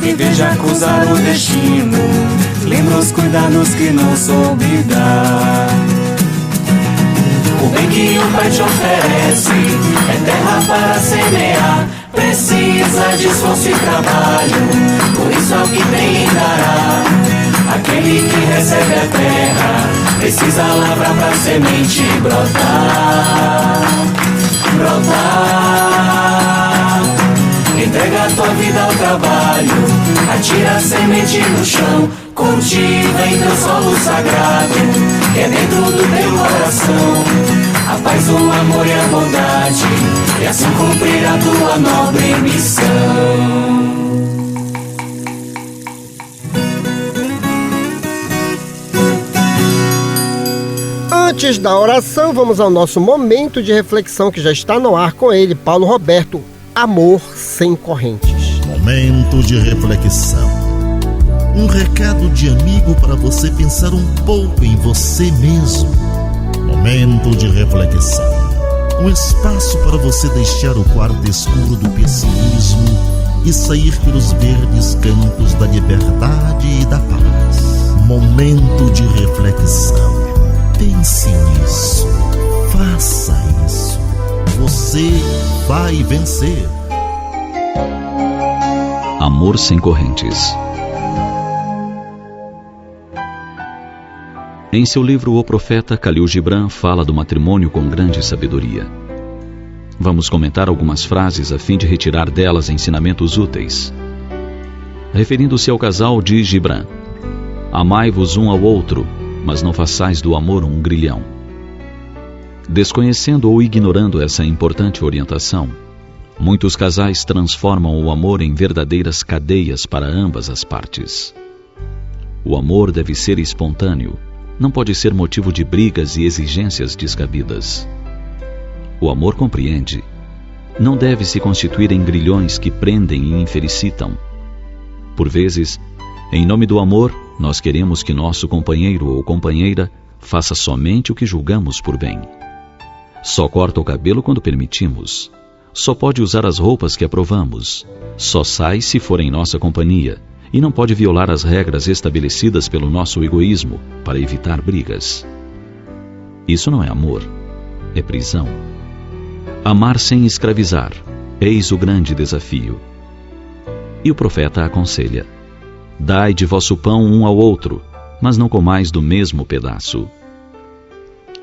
Em vez de acusar o destino, lembra os cuidados que não soube dar. O bem que o pai te oferece é terra para semear. Precisa de esforço e trabalho, por isso ao que tem lhe dará. Aquele que recebe a terra precisa lavrar pra semente brotar. Brotar. Entrega a tua vida ao trabalho, atira a semente no chão. Cultiva em teu solo sagrado, que é dentro do teu coração. A paz, o amor e a bondade, e assim cumprir a tua nobre missão. Antes da oração, vamos ao nosso momento de reflexão que já está no ar com ele, Paulo Roberto, Amor Sem Correntes. Momento de reflexão. Um recado de amigo para você pensar um pouco em você mesmo. Momento de reflexão. Um espaço para você deixar o quarto escuro do pessimismo e sair pelos verdes campos da liberdade e da paz. Momento de reflexão. Pense nisso. Faça isso. Você vai vencer. Amor sem correntes. Em seu livro O Profeta, Khalil Gibran fala do matrimônio com grande sabedoria. Vamos comentar algumas frases a fim de retirar delas ensinamentos úteis. Referindo-se ao casal, diz Gibran: amai-vos um ao outro, mas não façais do amor um grilhão. Desconhecendo ou ignorando essa importante orientação, muitos casais transformam o amor em verdadeiras cadeias para ambas as partes. O amor deve ser espontâneo, não pode ser motivo de brigas e exigências descabidas. O amor compreende, não deve se constituir em grilhões que prendem e infelicitam. Por vezes, em nome do amor, nós queremos que nosso companheiro ou companheira faça somente o que julgamos por bem. Só corta o cabelo quando permitimos. Só pode usar as roupas que aprovamos. Só sai se for em nossa companhia. E não pode violar as regras estabelecidas pelo nosso egoísmo para evitar brigas. Isso não é amor, é prisão. Amar sem escravizar, eis o grande desafio. E o profeta aconselha: dai de vosso pão um ao outro, mas não comais do mesmo pedaço.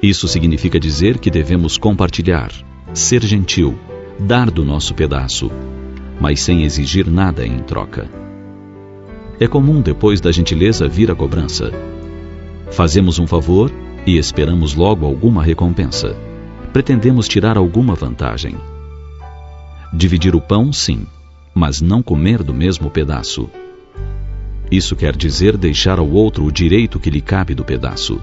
Isso significa dizer que devemos compartilhar, ser gentil, dar do nosso pedaço, mas sem exigir nada em troca. É comum depois da gentileza vir a cobrança. Fazemos um favor e esperamos logo alguma recompensa. Pretendemos tirar alguma vantagem. Dividir o pão, sim, mas não comer do mesmo pedaço. Isso quer dizer deixar ao outro o direito que lhe cabe do pedaço.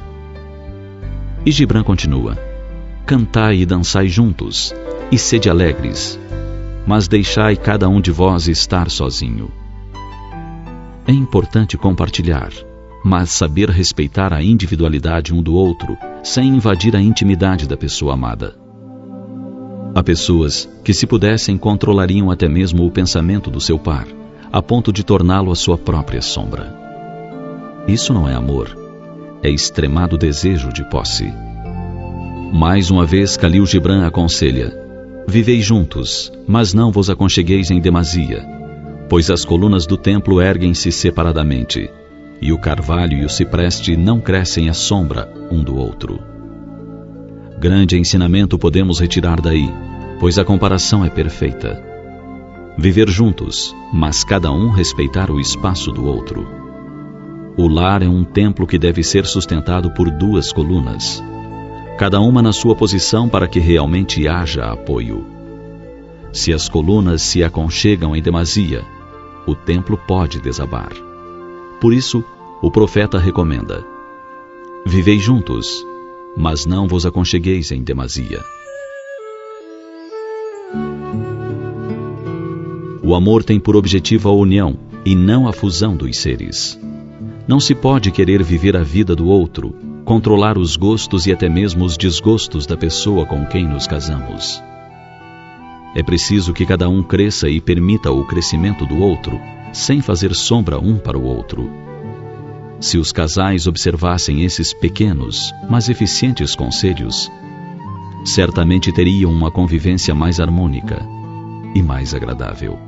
E Gibran continua: cantai e dançai juntos, e sede alegres, mas deixai cada um de vós estar sozinho. É importante compartilhar, mas saber respeitar a individualidade um do outro, sem invadir a intimidade da pessoa amada. Há pessoas que, se pudessem, controlariam até mesmo o pensamento do seu par, a ponto de torná-lo a sua própria sombra. Isso não é amor, é extremado desejo de posse. Mais uma vez, Khalil Gibran aconselha: vivei juntos, mas não vos aconchegueis em demasia, pois as colunas do templo erguem-se separadamente, e o carvalho e o cipreste não crescem à sombra um do outro. Grande ensinamento podemos retirar daí, pois a comparação é perfeita. Viver juntos, mas cada um respeitar o espaço do outro. O lar é um templo que deve ser sustentado por duas colunas, cada uma na sua posição para que realmente haja apoio. Se as colunas se aconchegam em demasia, o templo pode desabar. Por isso, o profeta recomenda: vivei juntos, mas não vos aconchegueis em demasia. O amor tem por objetivo a união e não a fusão dos seres. Não se pode querer viver a vida do outro, controlar os gostos e até mesmo os desgostos da pessoa com quem nos casamos. É preciso que cada um cresça e permita o crescimento do outro, sem fazer sombra um para o outro. Se os casais observassem esses pequenos, mas eficientes conselhos, certamente teriam uma convivência mais harmônica e mais agradável.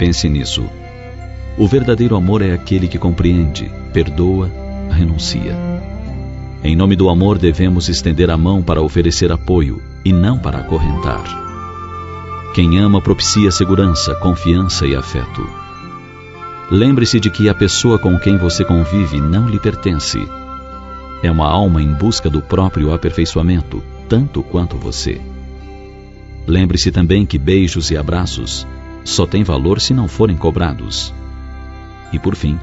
Pense nisso. O verdadeiro amor é aquele que compreende, perdoa, renuncia. Em nome do amor devemos estender a mão para oferecer apoio e não para acorrentar. Quem ama propicia segurança, confiança e afeto. Lembre-se de que a pessoa com quem você convive não lhe pertence. É uma alma em busca do próprio aperfeiçoamento, tanto quanto você. Lembre-se também que beijos e abraços só têm valor se não forem cobrados. E por fim,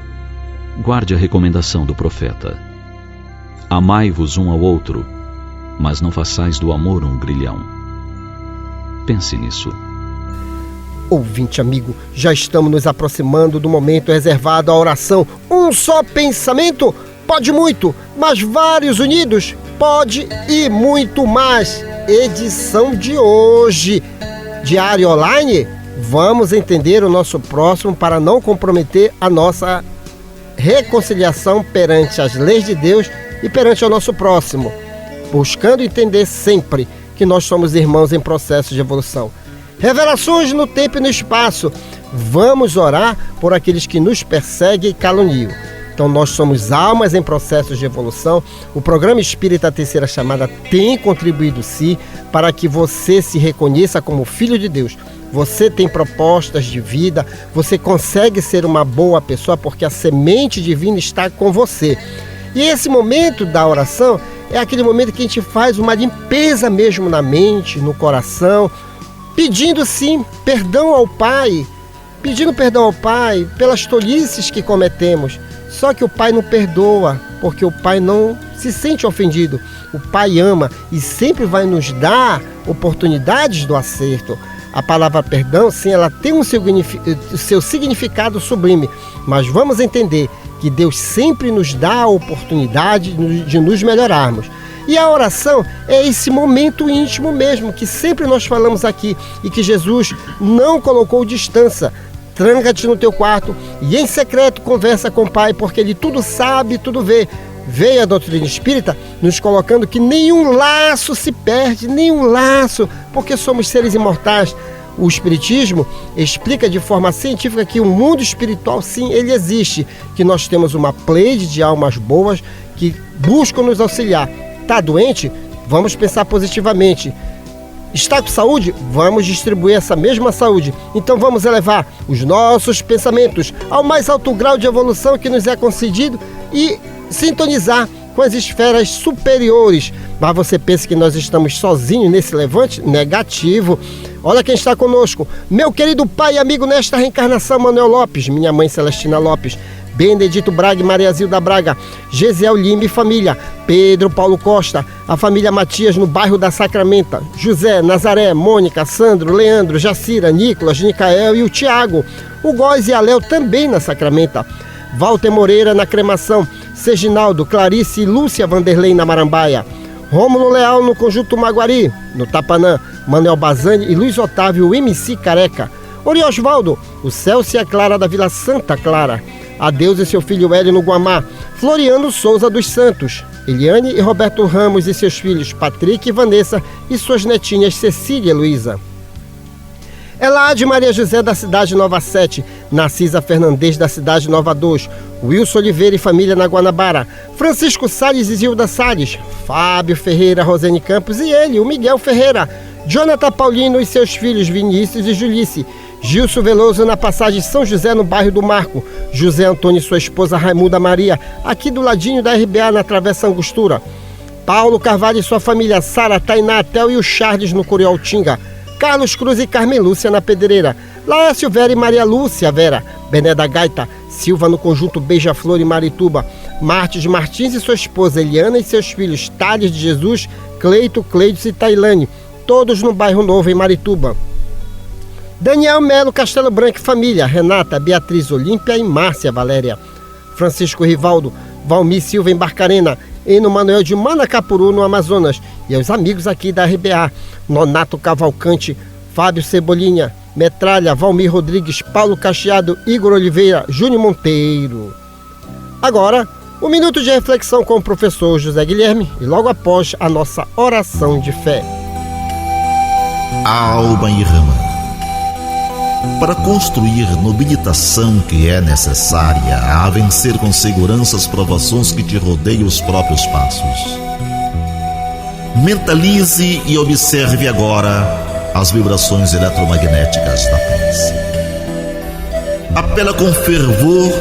guarde a recomendação do profeta: Amai-vos um ao outro, mas não façais do amor um grilhão. Pense nisso. Ouvinte amigo, já estamos nos aproximando do momento reservado à oração. Um só pensamento pode muito, mas vários unidos pode e muito mais. Edição de hoje, Diário Online. Vamos entender o nosso próximo para não comprometer a nossa reconciliação perante as leis de Deus e perante o nosso próximo, buscando entender sempre que nós somos irmãos em processo de evolução. Revelações no tempo e no espaço. Vamos orar por aqueles que nos perseguem e caluniam. Então nós somos almas em processos de evolução. O programa Espírita Terceira Chamada tem contribuído sim para que você se reconheça como filho de Deus. Você tem propostas de vida, você consegue ser uma boa pessoa porque a semente divina está com você. E esse momento da oração é aquele momento que a gente faz uma limpeza mesmo na mente, no coração, pedindo sim perdão ao Pai, pelas tolices que cometemos. Só que o Pai não perdoa, porque o Pai não se sente ofendido. O Pai ama e sempre vai nos dar oportunidades do acerto. A palavra perdão, sim, ela tem o seu significado sublime, mas vamos entender que Deus sempre nos dá a oportunidade de nos melhorarmos. E a oração é esse momento íntimo mesmo, que sempre nós falamos aqui, e que Jesus não colocou distância. Tranca-te no teu quarto e em secreto conversa com o Pai, porque Ele tudo sabe, tudo vê. Veio a doutrina espírita nos colocando que nenhum laço se perde, nenhum laço, porque somos seres imortais. O Espiritismo explica de forma científica que o mundo espiritual, sim, ele existe, que nós temos uma pleiade de almas boas que buscam nos auxiliar. Está doente? Vamos pensar positivamente. Está com saúde? Vamos distribuir essa mesma saúde. Então vamos elevar os nossos pensamentos ao mais alto grau de evolução que nos é concedido e sintonizar com as esferas superiores. Mas você pensa que nós estamos sozinhos nesse levante? Negativo. Olha quem está conosco. Meu querido pai e amigo nesta reencarnação, Manuel Lopes, minha mãe Celestina Lopes, Benedito Braga e Maria Zilda Braga, Gesiel Lima e família, Pedro Paulo Costa, a família Matias no bairro da Sacramenta, José, Nazaré, Mônica, Sandro, Leandro, Jacira, Nicolas, Nicael e o Tiago, o Góis e a Léo também na Sacramenta, Walter Moreira na Cremação, Serginaldo, Clarice e Lúcia Vanderlei na Marambaia, Rômulo Leal no Conjunto Maguari, no Tapanã, Manuel Bazani e Luiz Otávio, o MC Careca, Oriosvaldo, o Celso e a Clara da Vila Santa Clara, Adeus e seu filho Hélio no Guamá, Floriano Souza dos Santos, Eliane e Roberto Ramos e seus filhos Patrick e Vanessa e suas netinhas Cecília e Luísa. Elade Maria José da cidade Nova 7, Narcisa Fernandes da cidade Nova 2, Wilson Oliveira e família na Guanabara, Francisco Salles e Zilda Salles, Fábio Ferreira, Rosane Campos e ele, o Miguel Ferreira, Jonathan Paulino e seus filhos Vinícius e Julice, Gilson Veloso na passagem São José no bairro do Marco, José Antônio e sua esposa Raimunda Maria, aqui do ladinho da RBA na Travessa Angostura, Paulo Carvalho e sua família Sara, Tainá, Tel e o Charles no Curioltinga, Carlos Cruz e Carmen Lúcia na Pedreira, Laércio Vera e Maria Lúcia Vera, Bené da Gaita, Silva no Conjunto Beija-Flor e Marituba, Martins Martins e sua esposa Eliana e seus filhos Thales de Jesus, Cleito, Cleides e Tailane, todos no bairro Novo em Marituba. Daniel Melo Castelo Branco e família, Renata, Beatriz Olímpia e Márcia Valéria, Francisco Rivaldo, Valmir Silva em Barcarena, Eno Manuel de Manacapuru no Amazonas e aos amigos aqui da RBA, Nonato Cavalcante, Fábio Cebolinha, Metralha, Valmir Rodrigues, Paulo Cacheado, Igor Oliveira, Júnior Monteiro. Agora, um minuto de reflexão com o professor José Guilherme e logo após a nossa oração de fé. Alma irmã, para construir nobilitação que é necessária a vencer com segurança as provações que te rodeiam os próprios passos. Mentalize e observe agora as vibrações eletromagnéticas da prece. Apela com fervor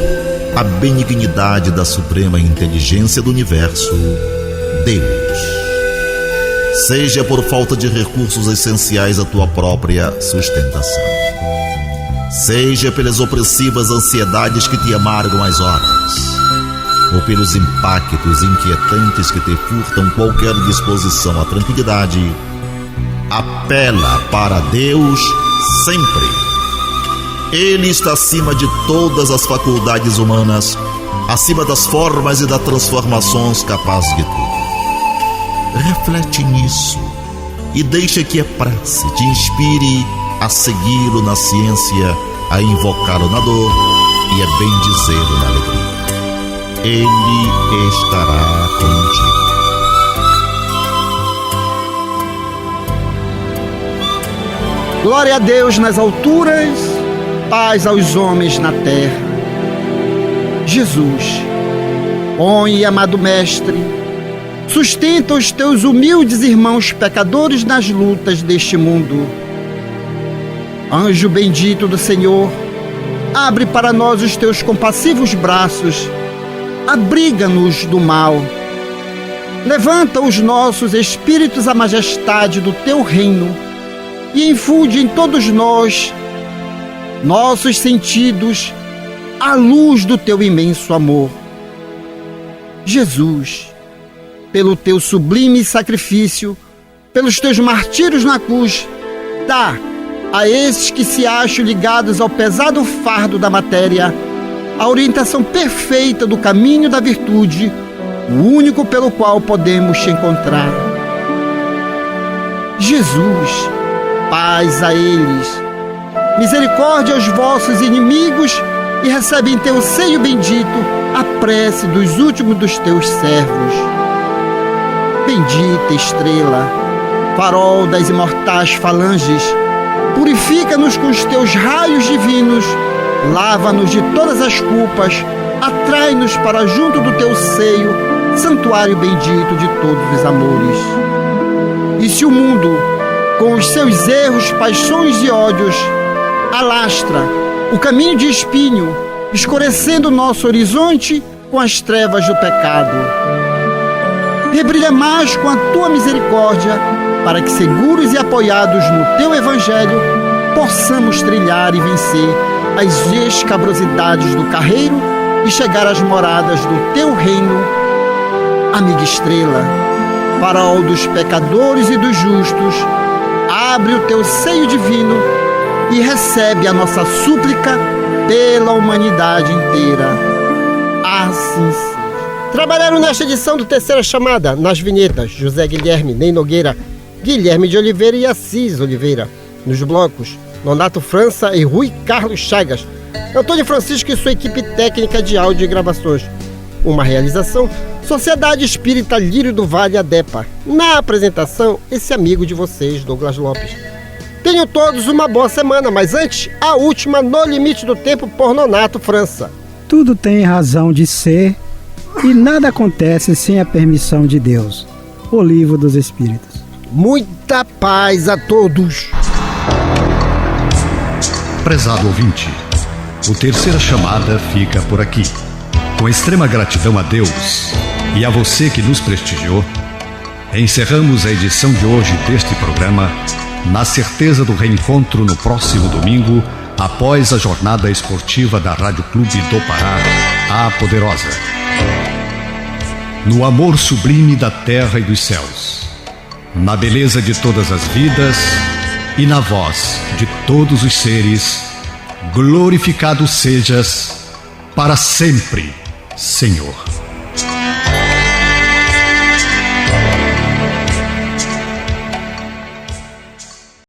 à benignidade da suprema inteligência do universo, Deus. Seja por falta de recursos essenciais à tua própria sustentação, seja pelas opressivas ansiedades que te amargam as horas, ou pelos impactos inquietantes que te furtam qualquer disposição à tranquilidade, apela para Deus sempre. Ele está acima de todas as faculdades humanas, acima das formas e das transformações capazes de tudo. Reflete nisso e deixa que a prece te inspire a segui-lo na ciência, a invocá-lo na dor e a bendizê-lo na alegria. Ele estará contigo. Glória a Deus nas alturas, paz aos homens na terra. Jesus, bom e amado Mestre, sustenta os teus humildes irmãos pecadores nas lutas deste mundo. Anjo bendito do Senhor, abre para nós os teus compassivos braços, abriga-nos do mal. Levanta os nossos espíritos à majestade do teu reino e infunde em todos nós, nossos sentidos, a luz do teu imenso amor. Jesus, pelo teu sublime sacrifício, pelos teus martírios na cruz, dá a esses que se acham ligados ao pesado fardo da matéria a orientação perfeita do caminho da virtude, o único pelo qual podemos te encontrar. Jesus, paz a eles, misericórdia aos vossos inimigos, e recebe em teu seio bendito a prece dos últimos dos teus servos. Bendita estrela, farol das imortais falanges, purifica-nos com os teus raios divinos, lava-nos de todas as culpas, atrai-nos para junto do teu seio, santuário bendito de todos os amores. E se o mundo, com os seus erros, paixões e ódios, alastra o caminho de espinho, escurecendo o nosso horizonte com as trevas do pecado, rebrilha mais com a tua misericórdia, para que, seguros e apoiados no teu evangelho, possamos trilhar e vencer as escabrosidades do carreiro e chegar às moradas do teu reino. Amiga estrela, farol dos pecadores e dos justos, abre o teu seio divino e recebe a nossa súplica pela humanidade inteira. Assim seja. Trabalharam nesta edição do Terceira Chamada, nas vinhetas, José Guilherme, Ney Nogueira, Guilherme de Oliveira e Assis Oliveira. Nos blocos, Nonato França e Rui Carlos Chagas. Antônio Francisco e sua equipe técnica de áudio e gravações. Uma realização, Sociedade Espírita Lírio do Vale, ADEPA. Na apresentação, esse amigo de vocês, Douglas Lopes. Tenham todos uma boa semana, mas antes, a última No Limite do Tempo por Nonato França. Tudo tem razão de ser e nada acontece sem a permissão de Deus. O Livro dos Espíritos. Muita paz a todos. Prezado ouvinte, o Terceira Chamada fica por aqui. Com extrema gratidão a Deus e a você que nos prestigiou, encerramos a edição de hoje deste programa na certeza do reencontro no próximo domingo, após a jornada esportiva da Rádio Clube do Pará, a Poderosa. No amor sublime da terra e dos céus, na beleza de todas as vidas e na voz de todos os seres, glorificado sejas para sempre, Senhor.